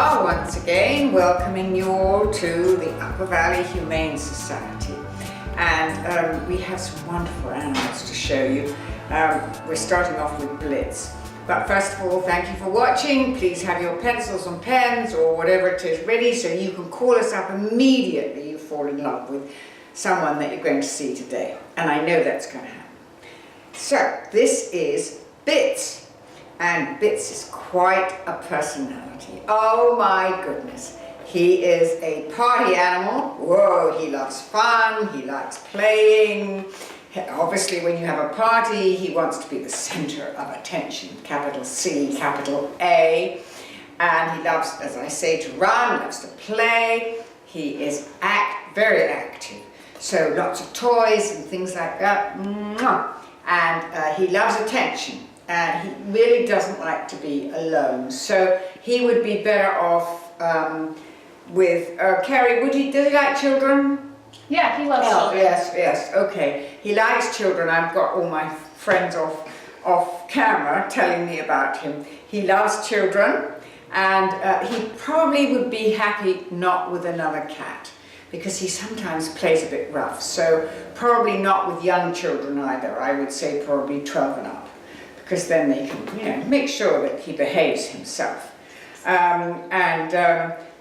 are once again welcoming you all to the Upper Valley Humane Society, and we have some wonderful animals to show you. We're starting off with Blitz, but first of all, thank you for watching. Please have your pencils and pens or whatever it is ready so you can call us up immediately you fall in love with someone that you're going to see today, and I know that's going to happen. So this is Bits. And Bits is quite a personality. Oh my goodness. He is a party animal. Whoa, he loves fun, he likes playing. Obviously when you have a party, he wants to be the center of attention. Capital C, capital A. And he loves, as I say, to run, loves to play. He is very active. So lots of toys and things like that. And he loves attention. And he really doesn't like to be alone, so he would be better off with Carrie. Does he like children? Yeah, he loves children. Yes, okay. He likes children. I've got all my friends off camera telling me about him. He loves children, and he probably would be happy not with another cat, because he sometimes plays a bit rough, so probably not with young children either. I would say probably 12 and up. Because then they can, make sure that he behaves himself.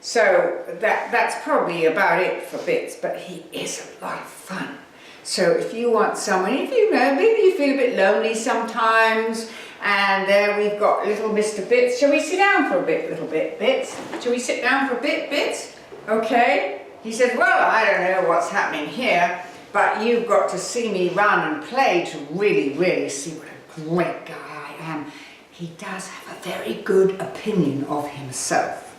So that's probably about it for Bits, but he is a lot of fun. So if you want someone, maybe you feel a bit lonely sometimes, and there we've got little Mr. Bits. Shall we sit down for a bit, little bit, Bits? Shall we sit down for a bit, Bits? Okay. He said, well, I don't know what's happening here, but you've got to see me run and play to really, really see what great guy I am. He does have a very good opinion of himself.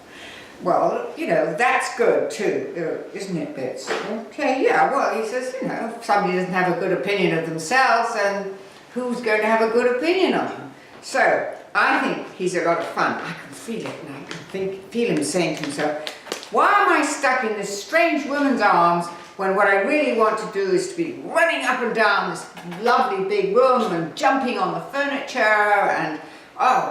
Well, that's good too, isn't it, Bits? Okay, yeah, well, he says, if somebody doesn't have a good opinion of themselves, then who's going to have a good opinion of him? So, I think he's a lot of fun. I can feel it, and I can feel him saying to himself, why am I stuck in this strange woman's arms when what I really want to do is to be running up and down this lovely big room and jumping on the furniture and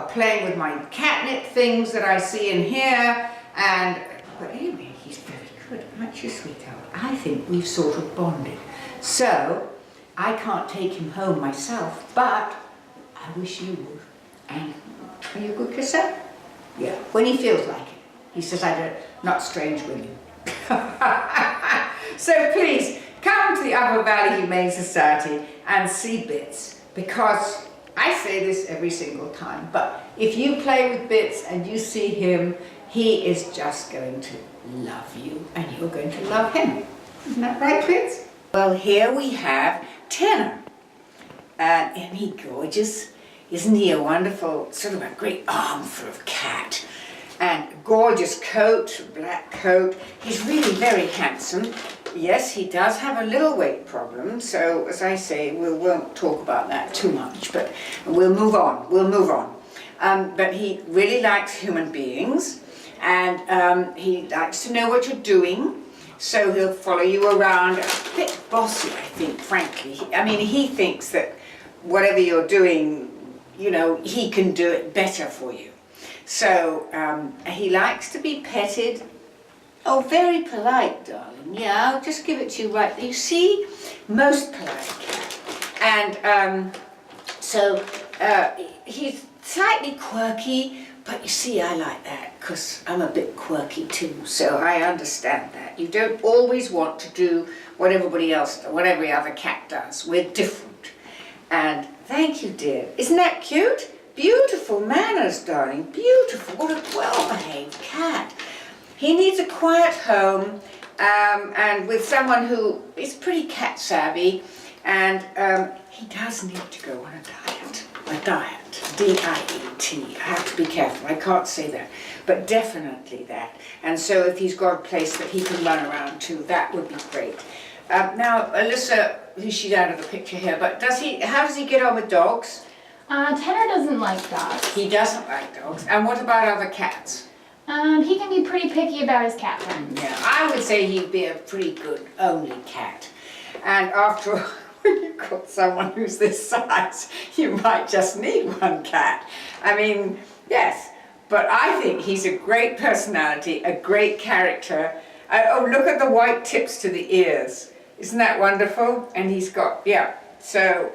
playing with my catnip things that I see in here. But anyway, he's very good, aren't you, sweetheart? I think we've sort of bonded. So I can't take him home myself, but I wish you would. And are you a good kisser? Yeah, when he feels like it. He says, not strange women. So please, come to the Upper Valley Humane Society and see Bits, because I say this every single time, but if you play with Bits and you see him, he is just going to love you and you're going to love him. Isn't that right, Bits? Well, here we have Tenor. Isn't he gorgeous? Isn't he a wonderful, sort of a great arm for a cat? And gorgeous coat, black coat. He's really very handsome. Yes, he does have a little weight problem, so as I say, we won't talk about that too much, but we'll move on. But he really likes human beings, and he likes to know what you're doing, so he'll follow you around. A bit bossy, I think, frankly. He thinks that whatever you're doing, he can do it better for you. So he likes to be petted. Oh, very polite, darling. Yeah, I'll just give it to you right. You see, most polite cat. And he's slightly quirky, but you see, I like that because I'm a bit quirky too. So I understand that. You don't always want to do what everybody else, what every other cat does. We're different. And thank you, dear. Isn't that cute? Beautiful manners, darling. Beautiful. What a well-behaved cat. He needs a quiet home and with someone who is pretty cat savvy, and he does need to go on a diet, D-I-E-T. I have to be careful, I can't say that, but definitely that. And so if he's got a place that he can run around to, that would be great. Now, Alyssa, she's out of the picture here, but how does he get on with dogs? Tenor doesn't like dogs. He doesn't like dogs. And what about other cats? He can be pretty picky about his cat friends. Yeah, I would say he'd be a pretty good only cat. And after all, when you've got someone who's this size, you might just need one cat. Yes, but I think he's a great personality, a great character. Oh, look at the white tips to the ears. Isn't that wonderful? And he's got, yeah. So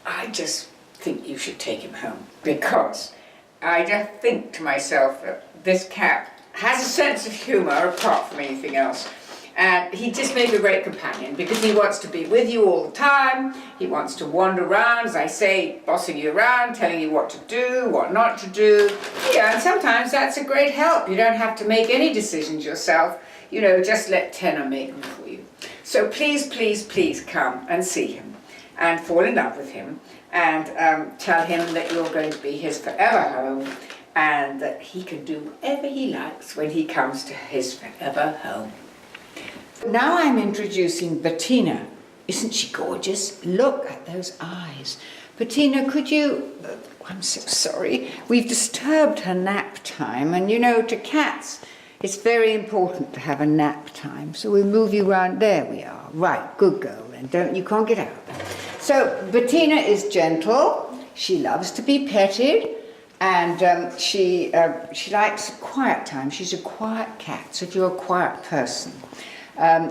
I just think you should take him home, because I just think to myself that this cat has a sense of humour apart from anything else. And he just makes a great companion because he wants to be with you all the time. He wants to wander around, as I say, bossing you around, telling you what to do, what not to do. Yeah, and sometimes that's a great help. You don't have to make any decisions yourself. You know, just let Tenor make them for you. So please, please, please come and see him and fall in love with him and tell him that you're going to be his forever home and that he can do whatever he likes when he comes to his forever home. Now I'm introducing Bettina. Isn't she gorgeous? Look at those eyes. Bettina, could you... I'm so sorry. We've disturbed her nap time. And you know, to cats, it's very important to have a nap time. So we'll move you around. There we are. Right, good girl then. You can't get out. So Bettina is gentle. She loves to be petted. And she likes quiet time. She's a quiet cat. So if you're a quiet person...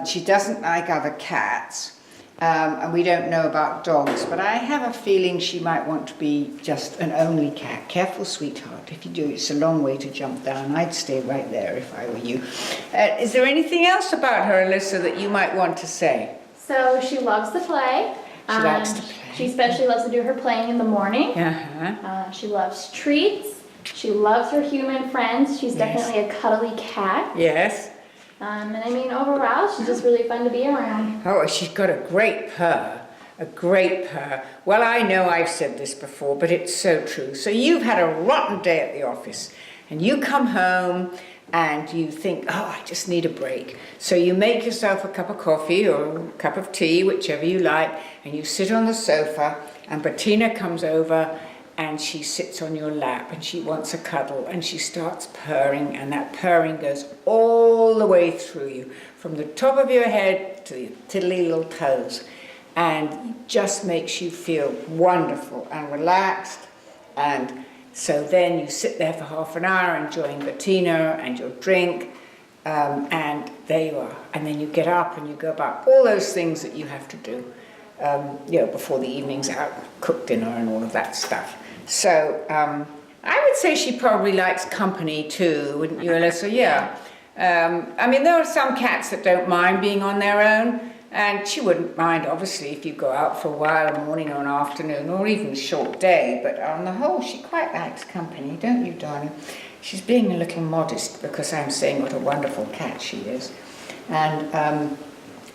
she doesn't like other cats, and we don't know about dogs, but I have a feeling she might want to be just an only cat. Careful, sweetheart. If you do, it's a long way to jump down. I'd stay right there if I were you. Is there anything else about her, Alyssa, that you might want to say? So she loves to play. She likes to play. She especially loves to do her playing in the morning. She loves treats. She loves her human friends. She's definitely a cuddly cat. Yes. And I mean, overall, she's just really fun to be around. Oh, she's got a great purr, a great purr. Well, I know I've said this before, but it's so true. So you've had a rotten day at the office, and you come home, and you think, oh, I just need a break. So you make yourself a cup of coffee or a cup of tea, whichever you like, and you sit on the sofa, and Bettina comes over, and she sits on your lap and she wants a cuddle and she starts purring, and that purring goes all the way through you, from the top of your head to your tiddly little toes, and just makes you feel wonderful and relaxed. And so then you sit there for half an hour enjoying Bettina and your drink, and there you are. And then you get up and you go about all those things that you have to do, before the evening's out, cook dinner and all of that stuff. So I would say she probably likes company too, wouldn't you, Alyssa? Yeah. I mean, there are some cats that don't mind being on their own, and she wouldn't mind, obviously, if you go out for a while, a morning or an afternoon, or even a short day. But on the whole, she quite likes company, don't you, darling? She's being a little modest because I'm saying what a wonderful cat she is. And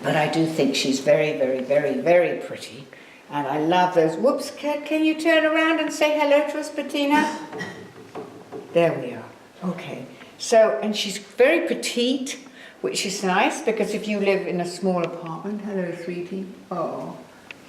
but I do think she's very, very, very, very pretty. And I love those. Whoops, can you turn around and say hello to us, Bettina? There we are. Okay. So, and she's very petite, which is nice, because if you live in a small apartment, hello, sweetie. Oh,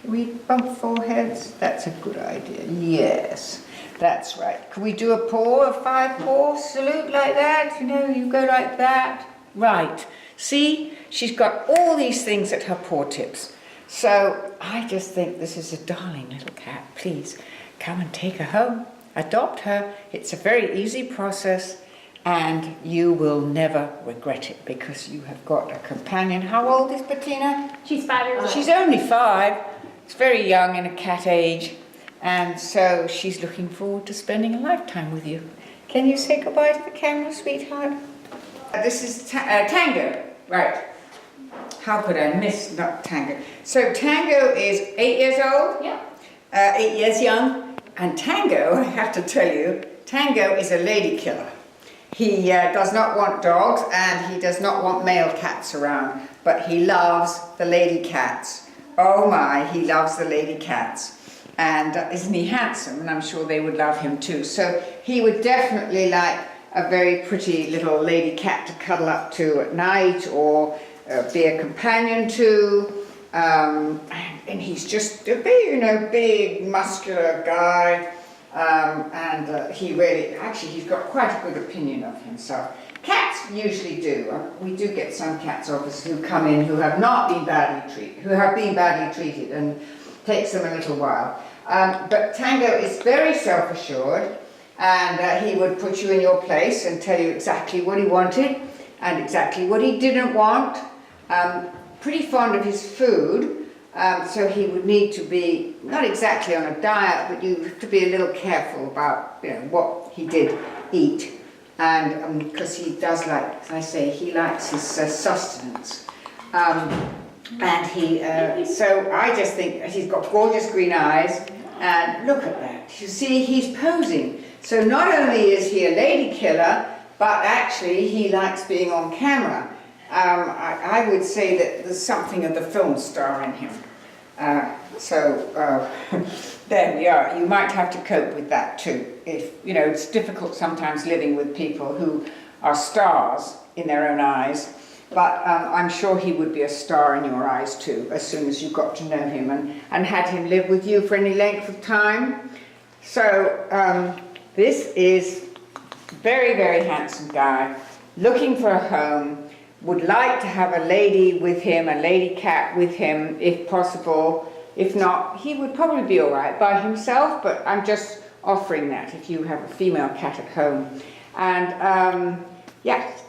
can we bump foreheads? That's a good idea. Yes, that's right. Can we do a paw, a 5-paw salute like that? You know, you go like that. Right. See, she's got all these things at her paw tips. So I just think this is a darling little cat. Please come and take her home. Adopt her. It's a very easy process, and you will never regret it because you have got a companion. How old is Bettina? She's 5 years old. She's only 5. It's very young in a cat age, and so she's looking forward to spending a lifetime with you. Can you say goodbye to the camera, sweetheart? This is Tango, right? How could I miss not Tango? So Tango is 8 years old? Yeah. 8 years young. And Tango, I have to tell you, Tango is a lady killer. He does not want dogs and he does not want male cats around, but he loves the lady cats. Oh my, he loves the lady cats. And isn't he handsome? And I'm sure they would love him too. So he would definitely like a very pretty little lady cat to cuddle up to at night, or be a companion to, and he's just a big, big muscular guy, and he really, actually he's got quite a good opinion of himself. Cats usually do. We do get some cats obviously who come in who have not been badly treated, who have been badly treated, and takes them a little while. But Tango is very self-assured. and he would put you in your place and tell you exactly what he wanted and exactly what he didn't want. Pretty fond of his food, so he would need to be not exactly on a diet, but you have to be a little careful about what he did eat, and because he does like, as I say, he likes his sustenance. And he, so I just think he's got gorgeous green eyes, and look at that. You see, he's posing. So not only is he a lady killer, but actually he likes being on camera. I would say that there's something of the film star in him. There we are. You might have to cope with that too. If it's difficult sometimes living with people who are stars in their own eyes. But I'm sure he would be a star in your eyes too, as soon as you got to know him and had him live with you for any length of time. So this is a very, very handsome guy, looking for a home, would like to have a lady with him, a lady cat with him, if possible. If not, he would probably be all right by himself, but I'm just offering that if you have a female cat at home. And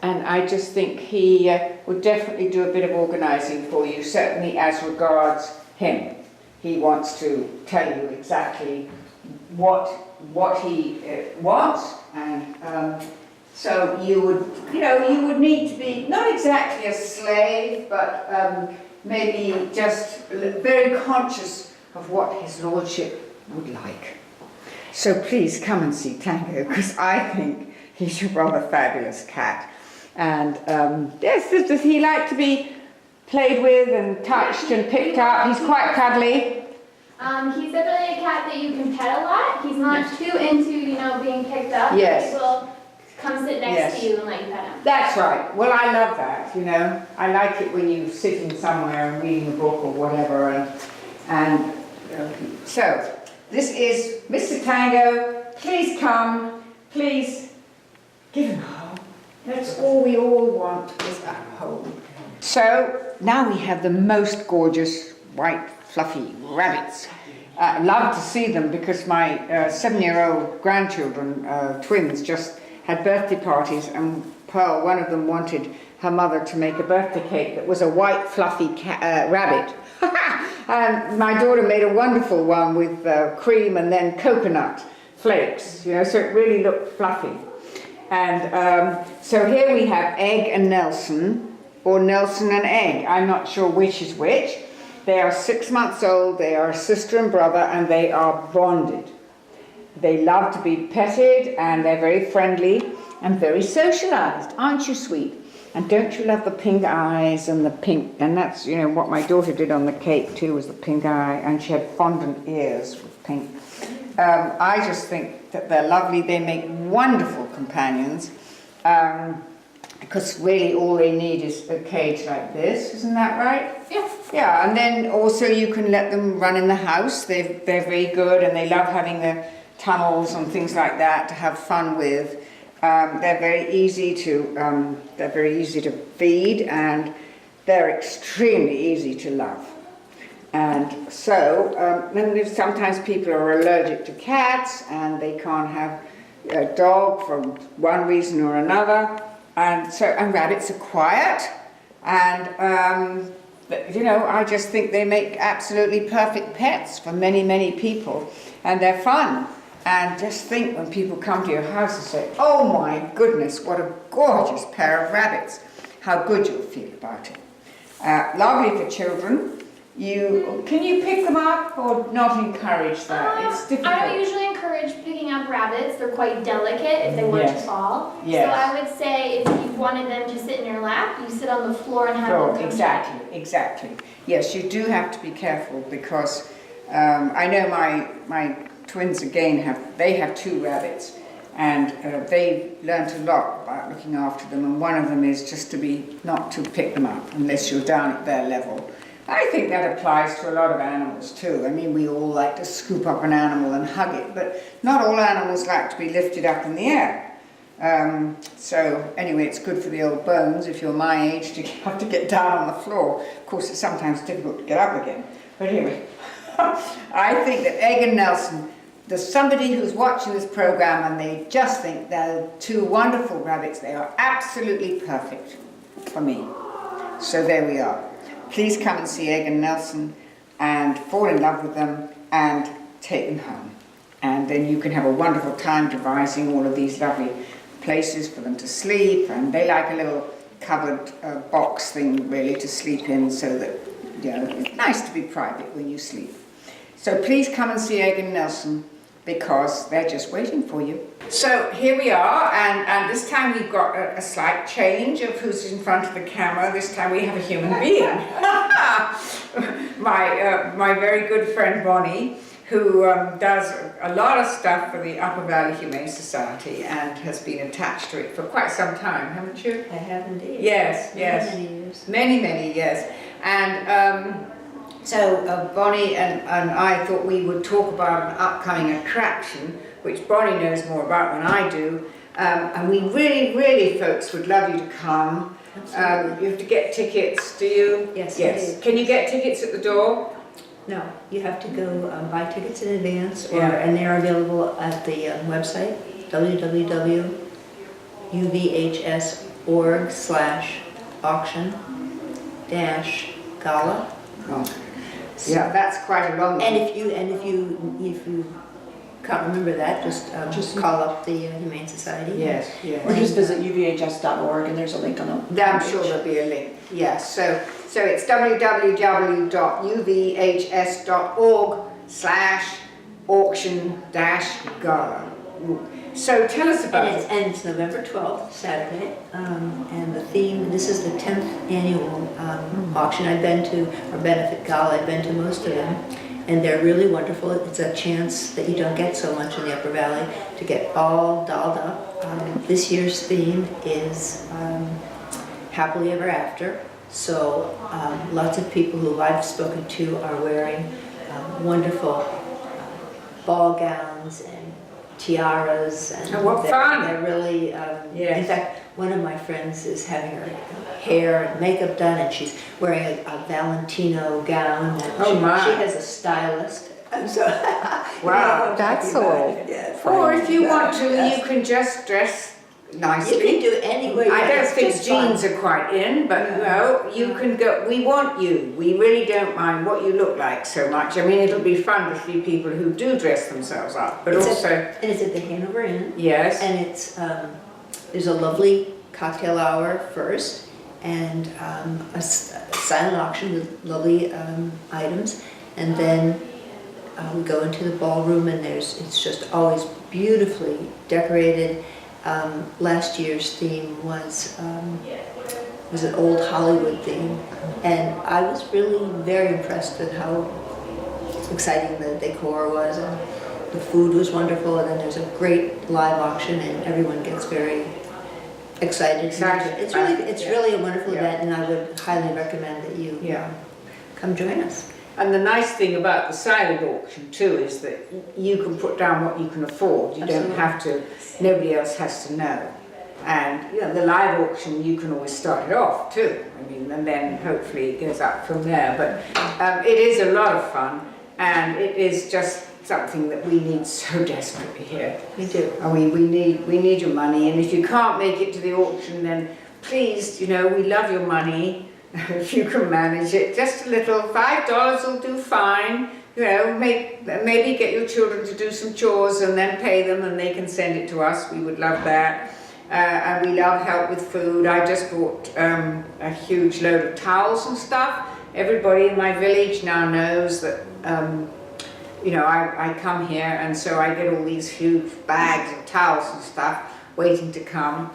and I just think he would definitely do a bit of organising for you, certainly as regards him. He wants to tell you exactly what he wants, and so you would need to be not exactly a slave, but maybe just very conscious of what his lordship would like. So please come and see Tango, because I think he's a rather fabulous cat. And yes, does he like to be played with and touched and picked up? He's quite cuddly. He's definitely a cat that you can pet a lot. He's not too into, being picked up. Yes. He will come sit next to you and let you pet him. That's right. Well, I love that, I like it when you sit in somewhere and reading a book or whatever. So, this is Mr. Tango. Please come. Please give him a home. That's all we all want, is a home. So, now we have the most gorgeous white fluffy rabbits. I love to see them because my 7-year-old grandchildren, twins, just had birthday parties, and Pearl, one of them, wanted her mother to make a birthday cake that was a white fluffy rabbit. And my daughter made a wonderful one with cream and then coconut flakes, so it really looked fluffy. And so here we have Egg and Nelson, or Nelson and Egg. I'm not sure which is which. They are 6 months old, they are sister and brother, and they are bonded. They love to be petted, and they're very friendly and very socialized. Aren't you sweet? And don't you love the pink eyes and the pink? And that's, what my daughter did on the cake too, was the pink eye, and she had fondant ears with pink. I just think that they're lovely. They make wonderful companions, because really all they need is a cage like this. Isn't that right? Yeah. Yeah, and then also you can let them run in the house. They're very good, and they love having the tunnels and things like that to have fun with. They're very easy to feed, and they're extremely easy to love. And so, sometimes people are allergic to cats, and they can't have a dog for one reason or another. And rabbits are quiet, and I just think they make absolutely perfect pets for many, many people, and they're fun. And just think when people come to your house and say, "Oh my goodness, what a gorgeous pair of rabbits," how good you'll feel about it. Lovely for children. Can you pick them up or not encourage that? It's difficult. I don't usually encourage picking up rabbits. They're quite delicate if they want to fall. Yes. So I would say if you wanted them to sit in your lap, you sit on the floor and have them. Exactly. Yes, you do have to be careful, because I know my twins again have 2 rabbits, and they've learnt a lot about looking after them, and one of them is just not to pick them up unless you're down at their level. I think that applies to a lot of animals too. I mean, we all like to scoop up an animal and hug it, but not all animals like to be lifted up in the air. So anyway, it's good for the old bones if you're my age to have to get down on the floor. Of course, it's sometimes difficult to get up again. But anyway, I think that Egg and Nelson there's somebody who's watching this program and they just think they're two wonderful rabbits. They are absolutely perfect for me. So there we are. Please come and see Egg and Nelson and fall in love with them and take them home. And then you can have a wonderful time devising all of these lovely places for them to sleep. And they like a little covered box thing really to sleep in, so that, you know, it's nice to be private when you sleep. So please come and see Egg and Nelson, because they're just waiting for you. So here we are, and this time we've got a slight change of who's in front of the camera. This time we have a human being. my very good friend Bonnie, who does a lot of stuff for the Upper Valley Humane Society and has been attached to it for quite some time, haven't you? I have indeed. Yes, yes. Many years. Many years. And so Bonnie and I thought we would talk about an upcoming attraction, which Bonnie knows more about than I do. And we really, folks, would love you to come. You have to get tickets, do you? Yes, yes. indeed. Can you get tickets at the door? No, you have to go buy tickets in advance, Yeah. and they're available at the website, www.uvhs.org/auction-gala. Oh. Yeah, that's quite a long one. And if you can't remember that, just call up the Humane Society. Yes, yes. Or just visit uvhs.org and there's a link on the I'm sure there'll be a link. Yes, so it's www.uvhs.org/auction-gala. So tell us about it. And it's November 12th, Saturday, and the theme, this is the 10th annual auction. I've been to, or benefit gala, I've been to most of them, and they're really wonderful. It's a chance that you don't get so much in the Upper Valley to get all dolled up. This year's theme is Happily Ever After, so lots of people who I've spoken to are wearing wonderful ball gowns and tiaras, and Oh, what fun. they're really, Yes. in fact, one of my friends is having her hair and makeup done, and she's wearing a Valentino gown, and Oh, my. she has a stylist. So, Wow, that's so. Or if you want to, you can just dress You nicely. can do it any way. I don't it's think just fun. jeans are quite in, but you know, you can go. We want you. We really don't mind what you look like so much. I mean, it'll be fun to see people who do dress themselves up, but And it's at the Hanover Inn, yes, and it's there's a lovely cocktail hour first, and a silent auction with lovely items, and then we go into the ballroom, and it's just always beautifully decorated. Last year's theme was an old Hollywood theme, and I was really very impressed with how exciting the decor was, and the food was wonderful, and then there's a great live auction, and everyone gets very excited. Exactly. It's really a wonderful event, and I would highly recommend that you yeah. come join us. And the nice thing about the silent auction too is that you can put down what you can afford. You Absolutely. don't have to. Nobody else has to know. And you know, the live auction, you can always start it off too. I mean, and then hopefully it goes up from there. But it is a lot of fun, and it is just something that we need so desperately here. We do. And we need your money. And if you can't make it to the auction, then please, you know, we love your money. If you can manage it, just a little, $5 will do fine. You know, maybe get your children to do some chores and then pay them, and they can send it to us. We would love that. And we love help with food. I just bought a huge load of towels and stuff. Everybody in my village now knows that, you know, I come here, and so I get all these huge bags of towels and stuff waiting to come.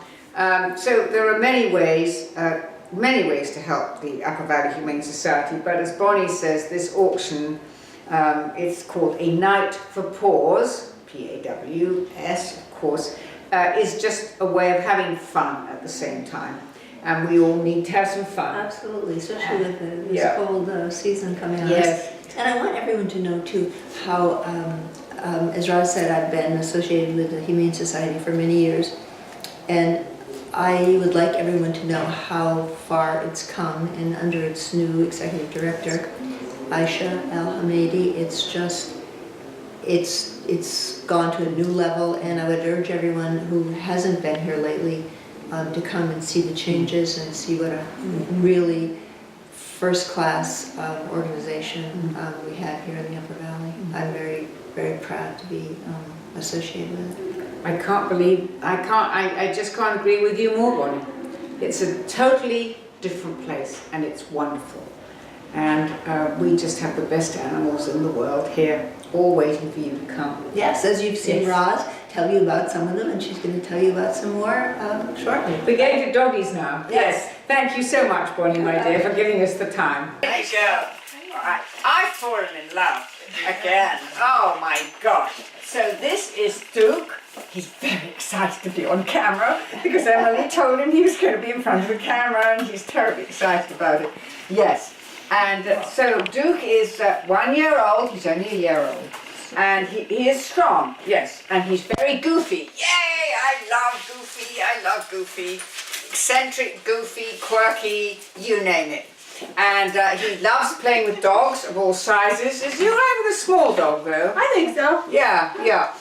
So there are many ways to help the Upper Valley Humane Society, but as Bonnie says, this auction, it's called A Night for Paws, P-A-W-S, of course, is just a way of having fun at the same time. And we all need to have some fun. Absolutely, especially with this Yeah. cold season coming on. Yes. And I want everyone to know too how, as Roz said, I've been associated with the Humane Society for many years, and I would like everyone to know how far it's come, and under its new executive director, Aisha El Hamedi, it's just it's gone to a new level, and I would urge everyone who hasn't been here lately to come and see the changes and see what a really first-class organization we have here in the Upper Valley. I'm very, very proud to be associated with it. I just can't agree with you more, Bonnie. It's a totally different place and it's wonderful. And we just have the best animals in the world here, all waiting for you to come. Yes, as you've seen Yes. Roz tell you about some of them, and she's going to tell you about some more shortly. We're getting to doggies now. Yes. Thank you so much, Bonnie, my dear, for giving us the time. There you go. All right. I've fallen in love again. Oh my gosh. So this is Duke. He's very excited to be on camera because Emily told him he was going to be in front of the camera, and he's terribly excited about it. Yes. And so Duke is 1 year old. He's only a year old. And he is strong, yes, and he's very goofy. Yay, I love Goofy. Eccentric, goofy, quirky, you name it. And he loves playing with dogs of all sizes. Is he all right with a small dog though? I think so. Yeah.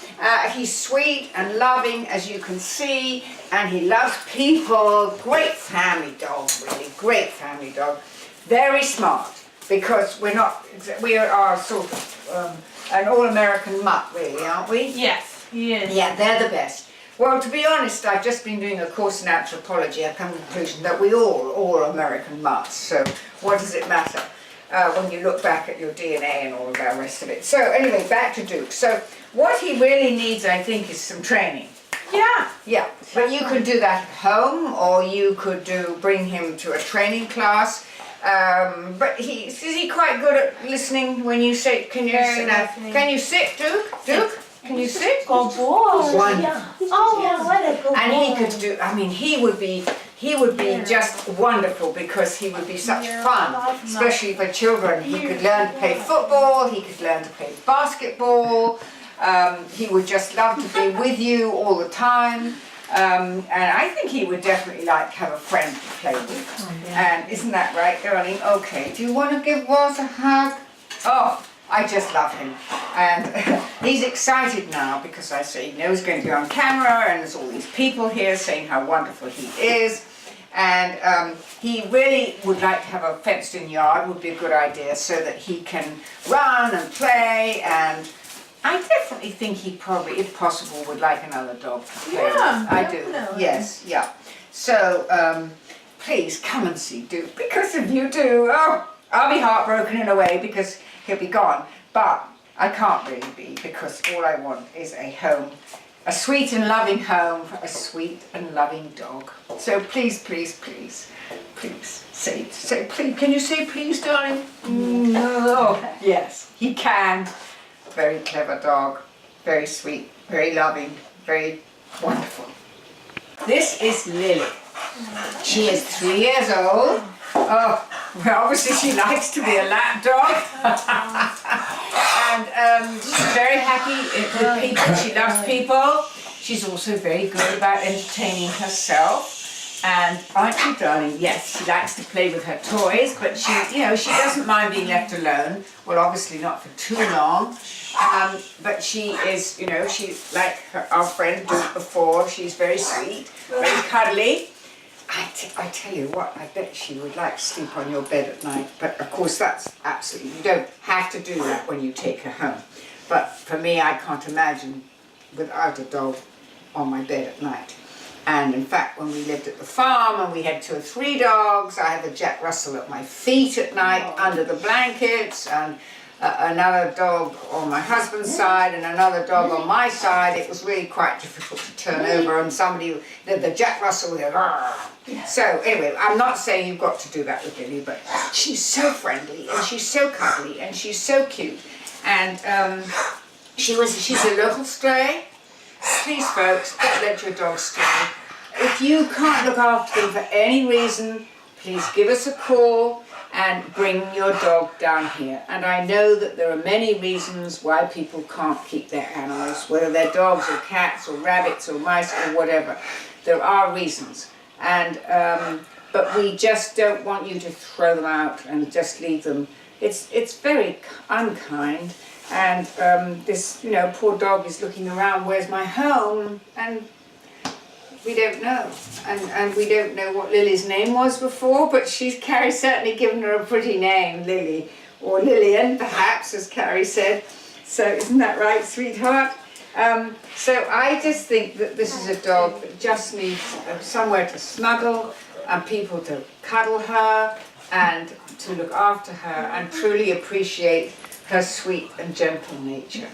He's sweet and loving, as you can see, and he loves people. Great family dog, really, great family dog. Very smart, because we are sort of an all-American mutt, really, aren't we? Yes, he is. Yeah, they're the best. Well, to be honest, I've just been doing a course in anthropology. I've come to the conclusion that we all American mutts, so what does it matter when you look back at your DNA and all of that rest of it. So anyway, back to Duke. So what he really needs, I think, is some training. Yeah, but you could do that at home, or you could bring him to a training class. But is he quite good at listening when you say, can you sit now? Can you sit, Duke? Duke? Can you sit? Good boy. Wonderful. Oh, what a good boy. And he could do, I mean, he would be just wonderful, because he would be such fun, especially for children. He could learn to play football, he could learn to play basketball, he would just love to be with you all the time. And I think he would definitely like to have a friend to play with. And isn't that right, darling? Okay, do you want to give Woz a hug? Oh, I just love him. And he's excited now because I say he knows he's going to be on camera, and there's all these people here saying how wonderful he is. And he really would like to have a fenced-in yard, would be a good idea, so that he can run and play. And I definitely think he probably, if possible, would like another dog to play with. I do. Yes, yeah. So please come and see Duke, because if you do, oh, I'll be heartbroken in a way because he'll be gone. But I can't really be, because all I want is a home, a sweet and loving home for a sweet and loving dog. So please, please, please, please say please. Can you say please, darling? Oh, yes, he can. Very clever dog, very sweet, very loving, very wonderful. This is Lily. She is 3 years old. Oh, well, obviously she likes to be a lap dog. And she's very happy with people. She loves people. She's also very good about entertaining herself. And aren't you, darling? Yes, she likes to play with her toys, but she doesn't mind being left alone. Well, obviously not for too long. But she is, she's like our friend Duke before. She's very sweet, very cuddly. I tell you what, I bet she would like to sleep on your bed at night. But of course, that's absolutely, you don't have to do that when you take her home. But for me, I can't imagine without a dog on my bed at night. And in fact, when we lived at the farm and we had 2 or 3 dogs, I had the Jack Russell at my feet at night under the blankets, and another dog on my husband's side and another dog on my side. It was really quite difficult to turn over, and the Jack Russell would go, so anyway, I'm not saying you've got to do that with Lily, but she's so friendly and she's so cuddly and she's so cute. And she's a little stray. Please folks, don't let your dog stray. If you can't look after them for any reason, please give us a call and bring your dog down here. And I know that there are many reasons why people can't keep their animals, whether they're dogs or cats or rabbits or mice or whatever. There are reasons. And but we just don't want you to throw them out and just leave them. It's very unkind, And this, poor dog is looking around, where's my home? And we don't know. And we don't know what Lily's name was before, but Carrie's certainly given her a pretty name, Lily. Or Lillian, perhaps, as Carrie said. So isn't that right, sweetheart? So I just think that this is a dog that just needs somewhere to snuggle and people to cuddle her and to look after her and truly appreciate her sweet and gentle nature.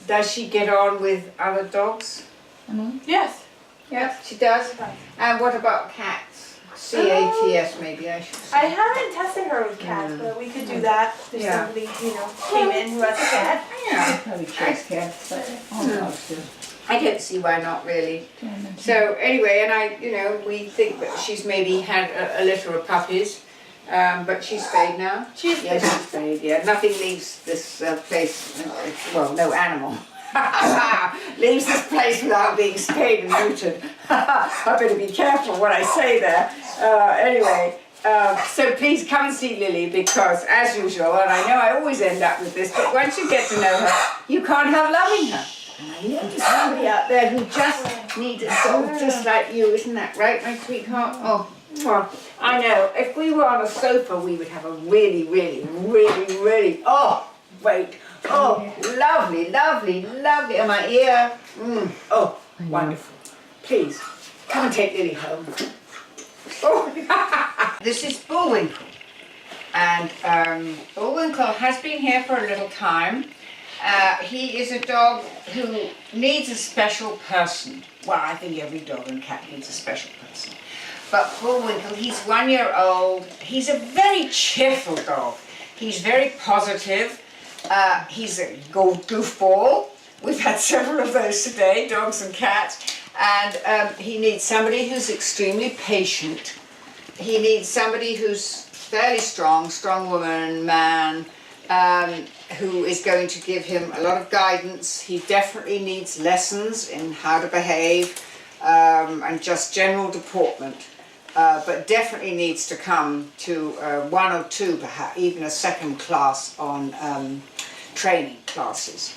Does she get on with other dogs? Yes. Yes, she does. And what about cats? C-A-T-S maybe I should say. I haven't tested her with cats, but we could do that if Yeah. somebody, came in who has a cat. Yeah. Probably chose cats, but all dogs do. I don't see why not really. So anyway, and we think that she's maybe had a litter of puppies, but she's spayed now. She's spayed, yeah. Nothing leaves this place, well, no animal. Leaves this place without being spayed and neutered. I better be careful what I say there. Anyway, so please come and see Lily because, as usual, and I know I always end up with this, but once you get to know her, you can't help loving her. And I know there's somebody out there who just needs a dog just like you, isn't that right, my sweetheart? Oh, well, I know. If we were on a sofa, we would have a really, lovely, lovely, lovely. And my ear, oh, wonderful. Please, come and take Lily home. Oh, this is Bullwinkle. And Bullwinkle has been here for a little time. He is a dog who needs a special person. Well, I think every dog and cat needs a special person. But Bullwinkle, he's 1 year old. He's a very cheerful dog. He's very positive. He's a goofball. We've had several of those today, dogs and cats. And he needs somebody who's extremely patient. He needs somebody who's fairly strong woman, man, who is going to give him a lot of guidance. He definitely needs lessons in how to behave and just general deportment. But definitely needs to come to 1 or 2, perhaps even a second class on training classes,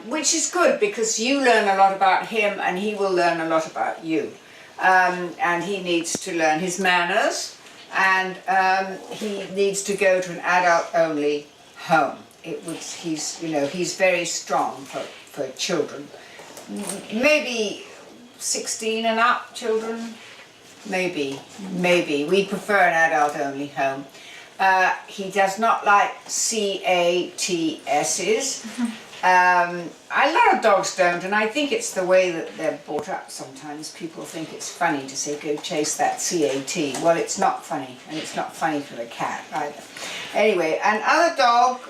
which is good because you learn a lot about him and he will learn a lot about you. And he needs to learn his manners and he needs to go to an adult-only home. He's very strong for children, maybe 16 and up children. Maybe. We prefer an adult-only home. He does not like CATS's. A lot of dogs don't, and I think it's the way that they're brought up sometimes. People think it's funny to say, go chase that CAT. Well, it's not funny, and it's not funny for the cat either. Anyway, another dog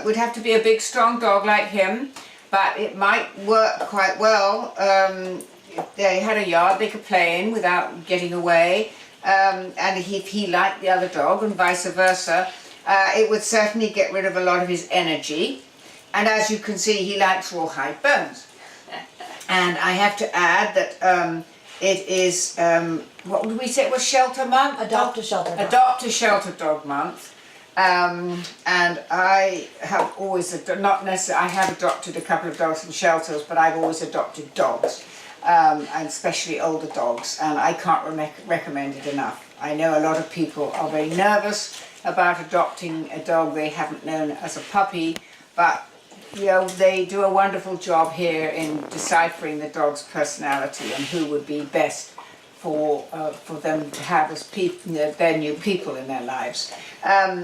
would have to be a big, strong dog like him, but it might work quite well. If they had a yard they could play in without getting away, and if he liked the other dog and vice versa, it would certainly get rid of a lot of his energy. And as you can see, he likes rawhide bones. And I have to add that it is, what would we say it was, shelter month? Adopt a shelter dog. Adopt a shelter dog month. And I have always, not necessarily, I have adopted a couple of dogs in shelters, but I've always adopted dogs. And especially older dogs, and I can't recommend it enough. I know a lot of people are very nervous about adopting a dog they haven't known as a puppy, but they do a wonderful job here in deciphering the dog's personality and who would be best for them to have as their new people in their lives.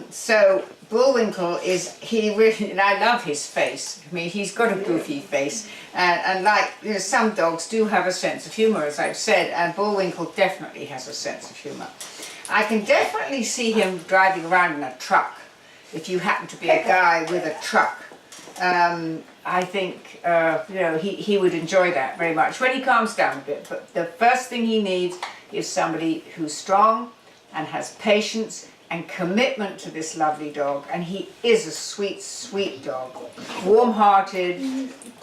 So Bullwinkle and I love his face. I mean, he's got a goofy face, and like some dogs do have a sense of humor, as I've said, and Bullwinkle definitely has a sense of humor. I can definitely see him driving around in a truck, if you happen to be a guy with a truck. I think he would enjoy that very much when he calms down a bit. But the first thing he needs is somebody who's strong and has patience and commitment to this lovely dog. And he is a sweet, sweet dog. Warm-hearted,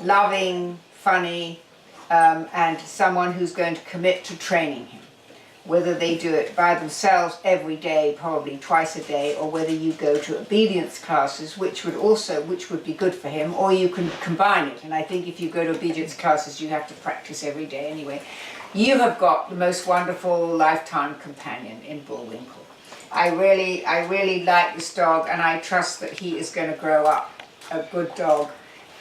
loving, funny, and someone who's going to commit to training him. whether they do it by themselves every day, probably twice a day, or whether you go to obedience classes, which would be good for him, or you can combine it. And I think if you go to obedience classes, you have to practice every day anyway. You have got the most wonderful lifetime companion in Bullwinkle. I really like this dog, and I trust that he is going to grow up a good dog,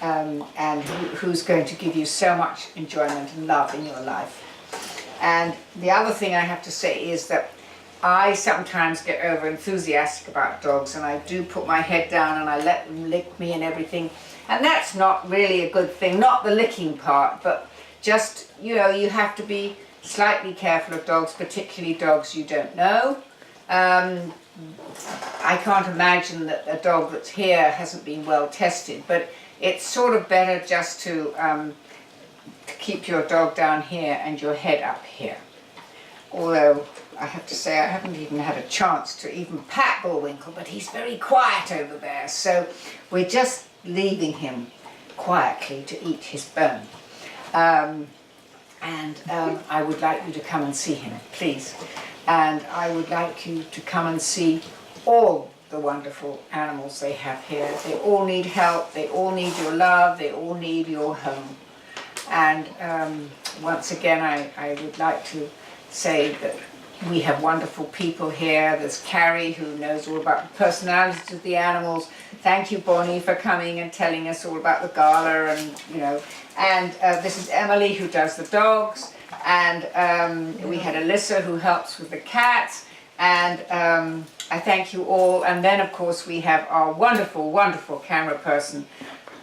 and who's going to give you so much enjoyment and love in your life. And the other thing I have to say is that I sometimes get over enthusiastic about dogs, and I do put my head down and I let them lick me and everything, and that's not really a good thing, not the licking part, but just, you know, you have to be slightly careful of dogs, particularly dogs you don't know. I can't imagine that a dog that's here hasn't been well tested, but it's sort of better just to keep your dog down here and your head up here. Although I have to say I haven't even had a chance to even pat Bullwinkle, but he's very quiet over there, so we're just leaving him quietly to eat his bone. I would like you to come and see him, please. And I would like you to come and see all the wonderful animals they have here. They all need help, they all need your love, they all need your home. And once again, I would like to say that we have wonderful people here. There's Carrie, who knows all about the personalities of the animals. Thank you, Bonnie, for coming and telling us all about the gala, and you know. And this is Emily, who does the dogs. And we had Alyssa, who helps with the cats. And I thank you all. And then, of course, we have our wonderful, wonderful camera person,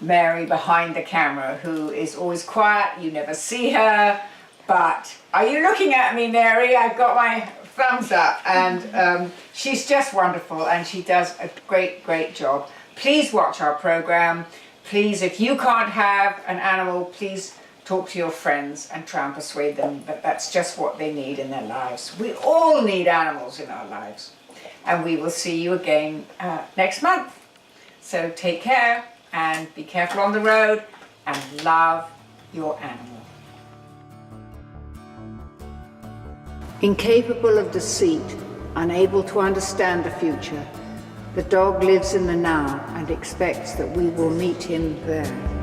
Mary, behind the camera, who is always quiet. You never see her. But are you looking at me, Mary? I've got my thumbs up. And she's just wonderful, and she does a great, great job. Please watch our program. Please, if you can't have an animal, please talk to your friends and try and persuade them that that's just what they need in their lives. We all need animals in our lives. And we will see you again next month. So take care and be careful on the road and love your animal. Incapable of deceit, unable to understand the future, the dog lives in the now and expects that we will meet him there.